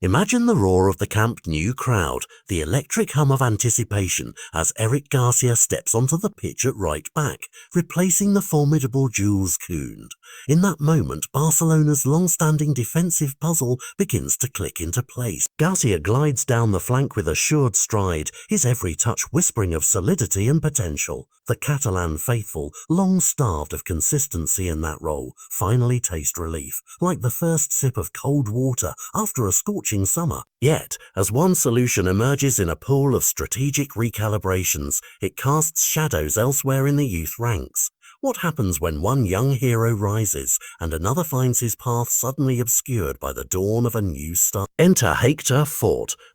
Imagine the roar of the Camp Nou crowd, the electric hum of anticipation as Eric Garcia steps onto the pitch at right back, replacing the formidable Jules Kounde. In that moment, Barcelona's long-standing defensive puzzle begins to click into place. Garcia glides down the flank with assured stride, his every touch whispering of solidity and potential. The Catalan faithful, long starved of consistency in that role, finally taste relief, like the first sip of cold water after a scorching summer. Yet, as one solution emerges in a pool of strategic recalibrations, it casts shadows elsewhere in the youth ranks. What happens when one young hero rises and another finds his path suddenly obscured by the dawn of a new star? Enter Hector,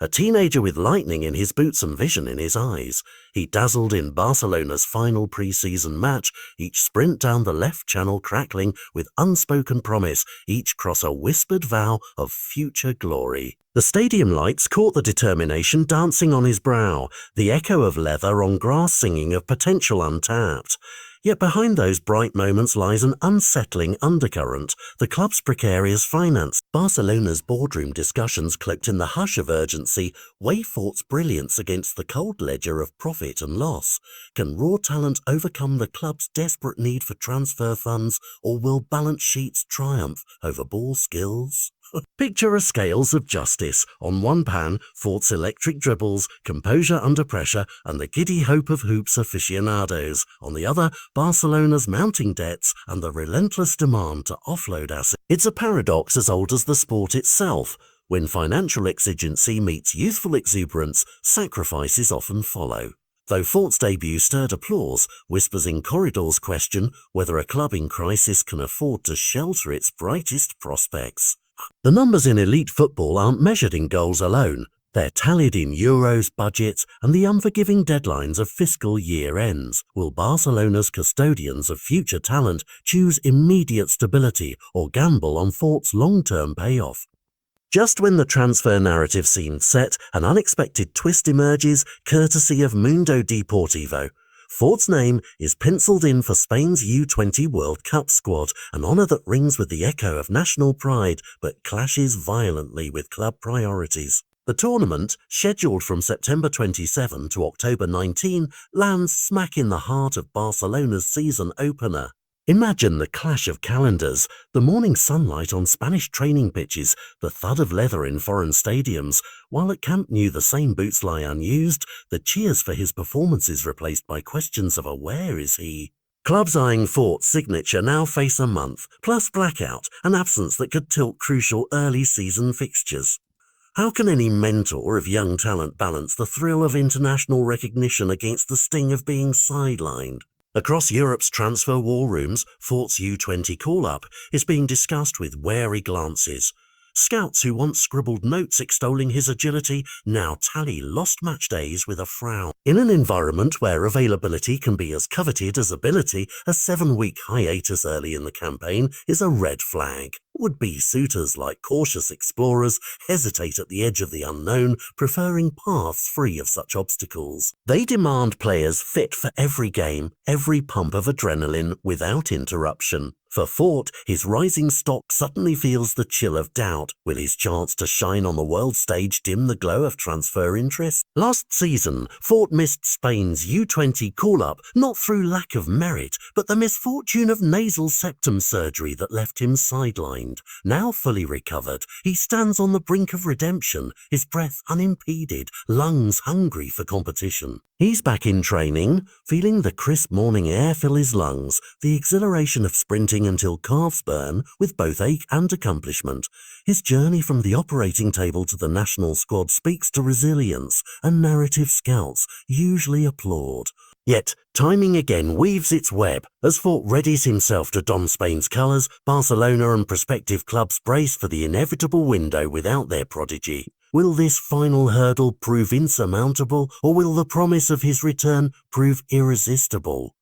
a teenager with lightning in his boots and vision in his eyes. He dazzled in Barcelona's final pre-season match, each sprint down the left channel crackling with unspoken promise, each cross a whispered vow of future glory. The stadium lights caught the determination dancing on his brow, the echo of leather on grass singing of potential untapped. Yet behind those bright moments lies an unsettling undercurrent, the club's precarious finance. Barcelona's boardroom discussions cloaked in the hush of urgency weigh Fort's brilliance against the cold ledger of profit and loss. Can raw talent overcome the club's desperate need for transfer funds, or will balance sheets triumph over ball skills? Picture a scales of justice. On one pan, Fort's electric dribbles, composure under pressure, and the giddy hope of hoops aficionados. On the other, Barcelona's mounting debts and the relentless demand to offload assets. It's a paradox as old as the sport itself. When financial exigency meets youthful exuberance, sacrifices often follow. Though Fort's debut stirred applause, whispers in corridors question whether a club in crisis can afford to shelter its brightest prospects. The numbers in elite football aren't measured in goals alone. They're tallied in euros, budgets, and the unforgiving deadlines of fiscal year ends. Will Barcelona's custodians of future talent choose immediate stability or gamble on Fort's long-term payoff? Just when the transfer narrative seemed set, an unexpected twist emerges, courtesy of Mundo Deportivo. Fort's name is penciled in for Spain's U20 World Cup squad, an honour that rings with the echo of national pride but clashes violently with club priorities. The tournament, scheduled from September 27 to October 19, lands smack in the heart of Barcelona's season opener. Imagine the clash of calendars, the morning sunlight on Spanish training pitches, the thud of leather in foreign stadiums, while at Camp Nou the same boots lie unused, the cheers for his performances replaced by questions of where is he? Clubs eyeing Fort's signature now face a month, plus blackout, an absence that could tilt crucial early season fixtures. How can any mentor of young talent balance the thrill of international recognition against the sting of being sidelined? Across Europe's transfer war rooms, Fort's U20 call-up is being discussed with wary glances. Scouts who once scribbled notes extolling his agility now tally lost match days with a frown. In an environment where availability can be as coveted as ability, a 7-week hiatus early in the campaign is a red flag. Would-be suitors, like cautious explorers, hesitate at the edge of the unknown, preferring paths free of such obstacles. They demand players fit for every game, every pump of adrenaline without interruption. For Fort, his rising stock suddenly feels the chill of doubt. Will his chance to shine on the world stage dim the glow of transfer interest? Last season, Fort missed Spain's U20 call-up not through lack of merit, but the misfortune of nasal septum surgery that left him sidelined. Now fully recovered, he stands on the brink of redemption, his breath unimpeded, lungs hungry for competition. He's back in training, feeling the crisp morning air fill his lungs, the exhilaration of sprinting until calves burn with both ache and accomplishment. His journey from the operating table to the national squad speaks to resilience, a narrative scouts usually applaud. Yet, timing again weaves its web. As Fort readies himself to don Spain's colours, Barcelona and prospective clubs brace for the inevitable window without their prodigy. Will this final hurdle prove insurmountable, or will the promise of his return prove irresistible?